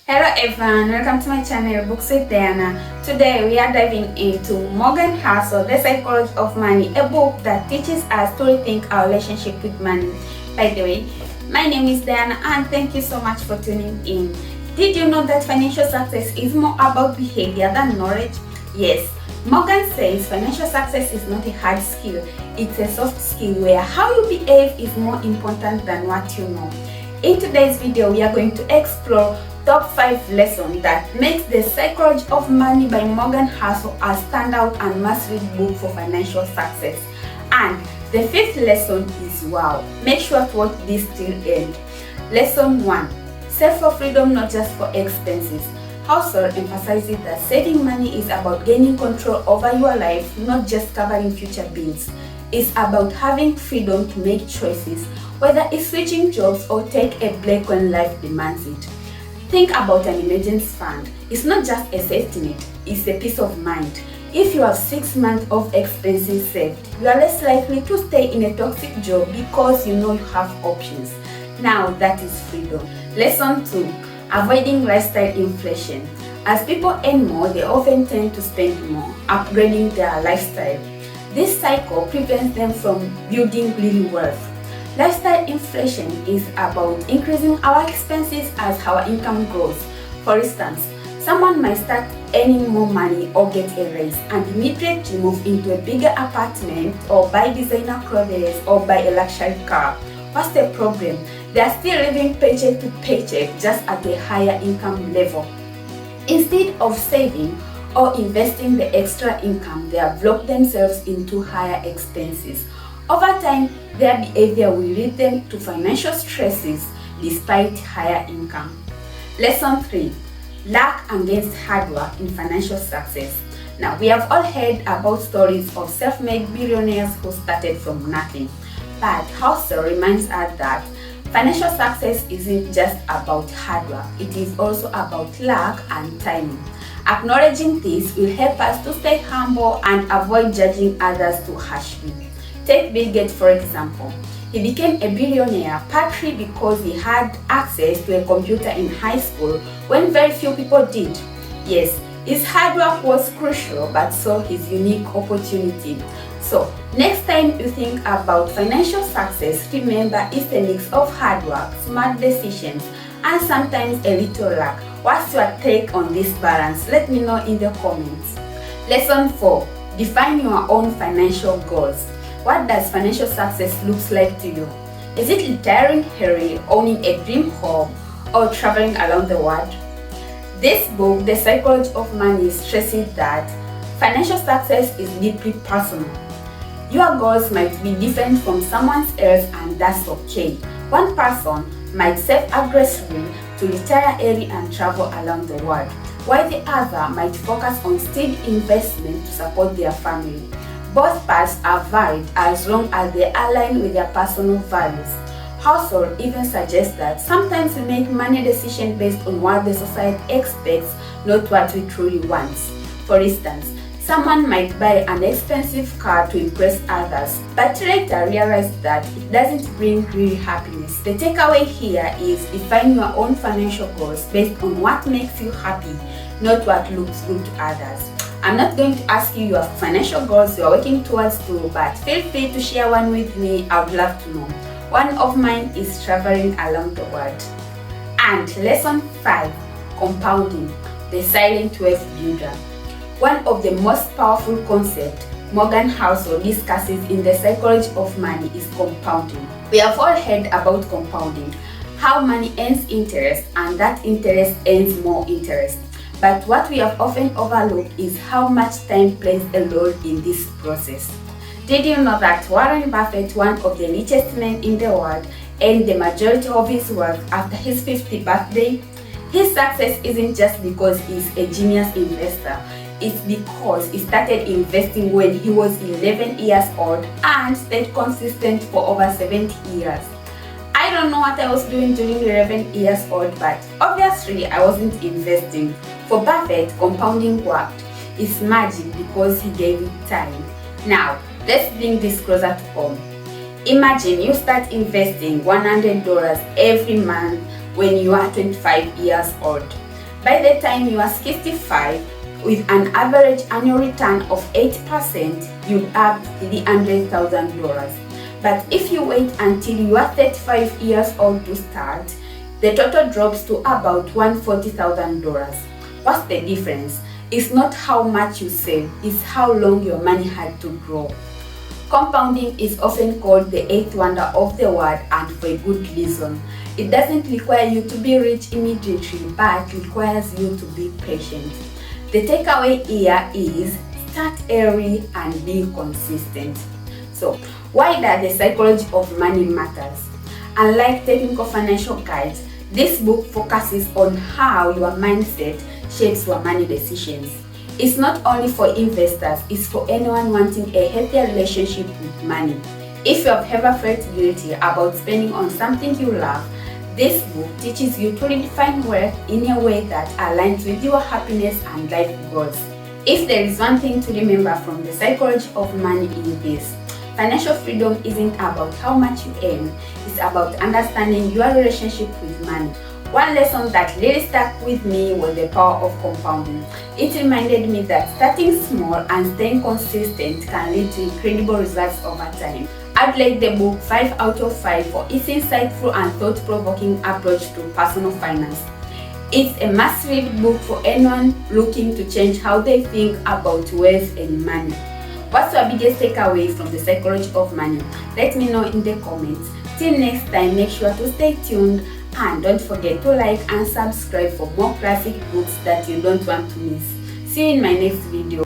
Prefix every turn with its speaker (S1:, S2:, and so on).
S1: Hello everyone, welcome to my channel Books with Diana. Today we are diving into Morgan Housel, The Psychology of Money, a book that teaches us to rethink our relationship with money. By the way, my name is Diana and thank you so much for tuning in. Did you know that financial success is more about behavior than knowledge? Yes, Morgan says financial success is not a hard skill, it's a soft skill where how you behave is more important than what you know. In today's video, we are going to explore top 5 lessons that makes The Psychology of Money by Morgan Housel a standout and must-read book for financial success. And the 5th lesson is wow. Make sure to watch this till end. Lesson 1. Save for freedom, not just for expenses. Housel emphasizes that saving money is about gaining control over your life, not just covering future bills. It's about having freedom to make choices, whether it's switching jobs or take a break when life demands it. Think about an emergency fund. It's not just a safety net, it's a peace of mind. If you have 6 months of expenses saved, you are less likely to stay in a toxic job because you know you have options. Now that is freedom. Lesson 2. Avoiding lifestyle inflation. As people earn more, they often tend to spend more, upgrading their lifestyle. This cycle prevents them from building real wealth. Lifestyle inflation is about increasing our expenses as our income grows. For instance, someone might start earning more money or get a raise and immediately move into a bigger apartment or buy designer clothes or buy a luxury car. What's the problem? They are still living paycheck to paycheck, just at a higher income level. Instead of saving or investing the extra income, they have locked themselves into higher expenses. Over time, their behavior will lead them to financial stresses despite higher income. Lesson 3. Luck against hard work in financial success. Now, we have all heard about stories of self-made billionaires who started from nothing. But Housel reminds us that financial success isn't just about hard work, it is also about luck and timing. Acknowledging this will help us to stay humble and avoid judging others too harshly. Take Bill Gates for example. He became a billionaire partly because he had access to a computer in high school when very few people did. Yes, his hard work was crucial, but so his unique opportunity. So, next time you think about financial success, remember it's a mix of hard work, smart decisions, and sometimes a little luck. What's your take on this balance? Let me know in the comments. Lesson 4. Define your own financial goals. What does financial success look like to you? Is it retiring early, owning a dream home, or traveling around the world? This book, The Psychology of Money, stresses that financial success is deeply personal. Your goals might be different from someone else, and that's okay. One person might save aggressively to retire early and travel around the world, while the other might focus on steady investment to support their family. Both paths are valid as long as they align with their personal values. Housel even suggests that sometimes we make money decisions based on what the society expects, not what we truly want. For instance, someone might buy an expensive car to impress others, but later realize that it doesn't bring real happiness. The takeaway here is define your own financial goals based on what makes you happy, not what looks good to others. I'm not going to ask you your financial goals you are working towards too, but feel free to share one with me. I would love to know. One of mine is traveling around the world. And lesson 5, compounding, the silent wealth builder. One of the most powerful concepts Morgan Housel discusses in The Psychology of Money is compounding. We have all heard about compounding, how money earns interest and that interest earns more interest. But what we have often overlooked is how much time plays a role in this process. Did you know that Warren Buffett, one of the richest men in the world, earned the majority of his wealth after his 50th birthday? His success isn't just because he's a genius investor. It's because he started investing when he was 11 years old and stayed consistent for over 70 years. I don't know what I was doing during 11 years old, but obviously I wasn't investing. For Buffett, compounding worked. It's magic because he gave it time. Now, let's bring this closer to home. Imagine you start investing $100 every month when you are 25 years old. By the time you are 65, with an average annual return of 8%, you'll have $300,000. But if you wait until you are 35 years old to start, the total drops to about $140,000. What's the difference? It's not how much you save, it's how long your money had to grow. Compounding is often called the eighth wonder of the world, and for a good reason. It doesn't require you to be rich immediately, but requires you to be patient. The takeaway here is start early and be consistent. So, why does the psychology of money matters? Unlike technical financial guides, this book focuses on how your mindset shapes your money decisions. It's not only for investors, it's for anyone wanting a healthier relationship with money. If you have ever felt guilty about spending on something you love, this book teaches you to redefine wealth in a way that aligns with your happiness and life goals. If there is one thing to remember from the psychology of money is this: financial freedom isn't about how much you earn, it's about understanding your relationship with money. One lesson that really stuck with me was the power of compounding. It reminded me that starting small and staying consistent can lead to incredible results over time. I'd rate the book 5 out of 5 for its insightful and thought-provoking approach to personal finance. It's a must-read book for anyone looking to change how they think about wealth and money. What's your biggest takeaway from the psychology of money? Let me know in the comments. Till next time, make sure to stay tuned and don't forget to like and subscribe for more classic books that you don't want to miss. See you in my next video.